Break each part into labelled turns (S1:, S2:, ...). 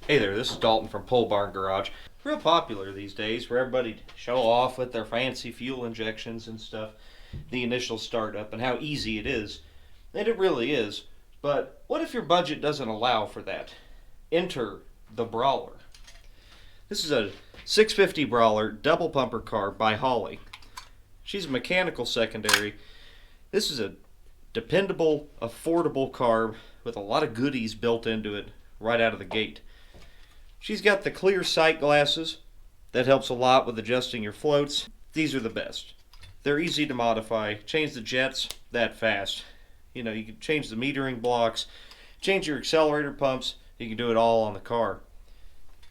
S1: Hey there, this is Dalton from Pole Barn Garage. Real popular these days for everybody to show off with their fancy fuel injections and stuff, the initial startup, and how easy it is. And it really is. But what if your budget doesn't allow for that? Enter the Brawler. This is a 650 Brawler double pumper carb by Holley. She's a mechanical secondary. This is a dependable, affordable carb with a lot of goodies built into it right out of the gate. She's got the clear sight glasses. That helps a lot with adjusting your floats. These are the best. They're easy to modify. Change the jets that fast. You know, you can change the metering blocks, change your accelerator pumps. You can do it all on the car.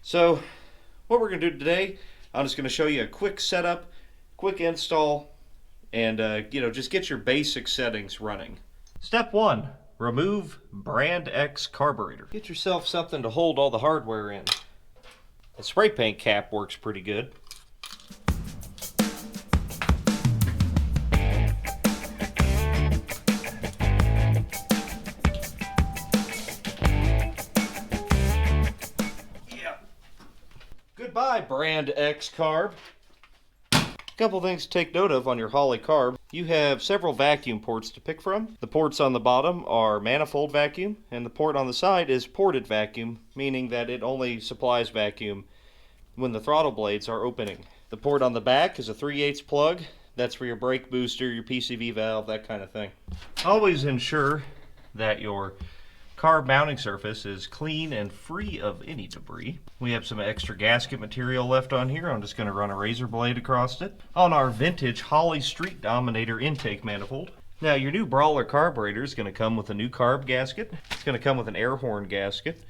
S1: So, what we're going to do today, I'm just going to show you a quick setup, quick install, and just get your basic settings running. Step 1. Remove Brand X carburetor. Get yourself something to hold all the hardware in. The spray paint cap works pretty good. Yeah. Goodbye, Brand X carb. A couple things to take note of on your Holley carb. You have several vacuum ports to pick from. The ports on the bottom are manifold vacuum, and the port on the side is ported vacuum, meaning that it only supplies vacuum when the throttle blades are opening. The port on the back is a 3/8 plug. That's for your brake booster, your PCV valve, that kind of thing. Always ensure that your carb mounting surface is clean and free of any debris. We have some extra gasket material left on here. I'm just going to run a razor blade across it. On our vintage Holley Street Dominator intake manifold. Now your new Brawler carburetor is going to come with a new carb gasket. It's going to come with an air horn gasket.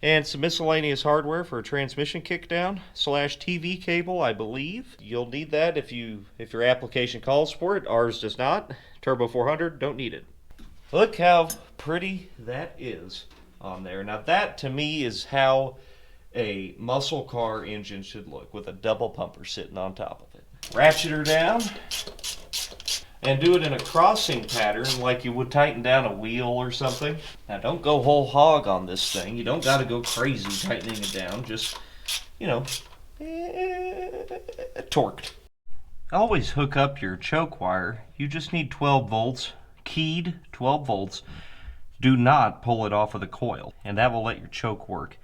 S1: And some miscellaneous hardware for a transmission kickdown / TV cable, I believe. You'll need that if your application calls for it. Ours does not. Turbo 400, don't need it. Look how pretty that is on there. Now that to me is how a muscle car engine should look, with a double pumper sitting on top of it. Ratchet her down and do it in a crossing pattern like you would tighten down a wheel or something. Now don't go whole hog on this thing. You don't got to go crazy tightening it down. Just, torqued. Always hook up your choke wire. You just need 12 volts. Keyed 12 volts. Do not pull it off of the coil, and that will let your choke work.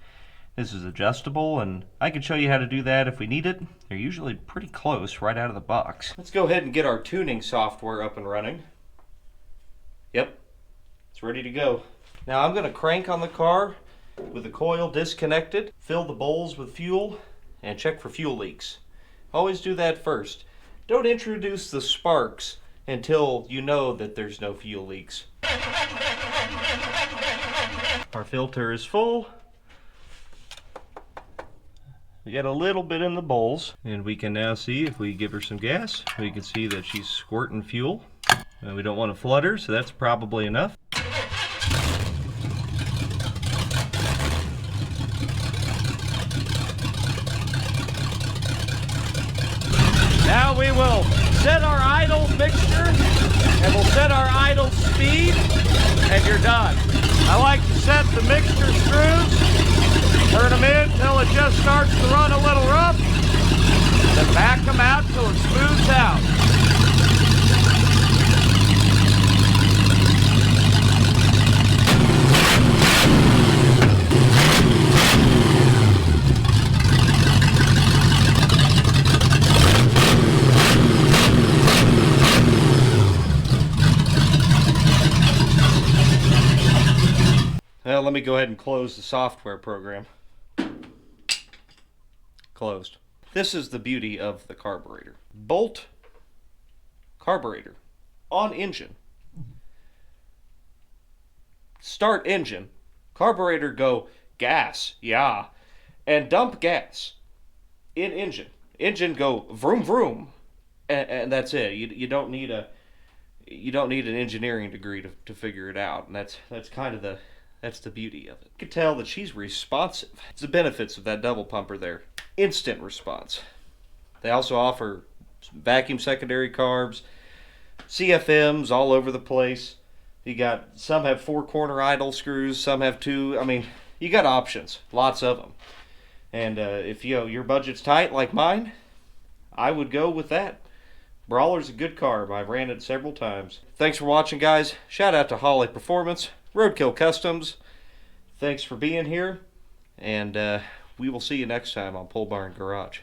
S1: This is adjustable, and I can show you how to do that if we need it. They're usually pretty close right out of the box. Let's go ahead and get our tuning software up and running. Yep, it's ready to go. Now I'm going to crank on the car with the coil disconnected, fill the bowls with fuel, and check for fuel leaks. Always do that first. Don't introduce the sparks until you know that there's no fuel leaks. Our filter is full. We got a little bit in the bowls, and we can now see if we give her some gas, we can see that she's squirting fuel. And we don't want to flood her, so that's probably enough. Now we will set our idle mixture, and we'll set our idle speed, and you're done. I like to set the mixture screws, turn them in until it just starts to run a little rough, then back them out till it smooths out. Well, let me go ahead and close the software program. Closed. This is the beauty of the carburetor. Bolt carburetor on engine. Start engine. Carburetor go gas, yeah, and dump gas in engine. Engine go vroom vroom, and that's it. You don't need an engineering degree to figure it out, and that's kind of that's the beauty of it. You can tell that she's responsive. It's the benefits of that double pumper there. Instant response. They also offer vacuum secondary carbs, CFMs all over the place. You got, some have 4 corner idle screws, some have 2. I mean, you got options, lots of them. And if your budget's tight like mine, I would go with that. Brawler's a good carb. I've ran it several times. Thanks for watching, guys. Shout out to Holley Performance, Roadkill Customs. Thanks for being here, and we will see you next time on Pole Barn Garage.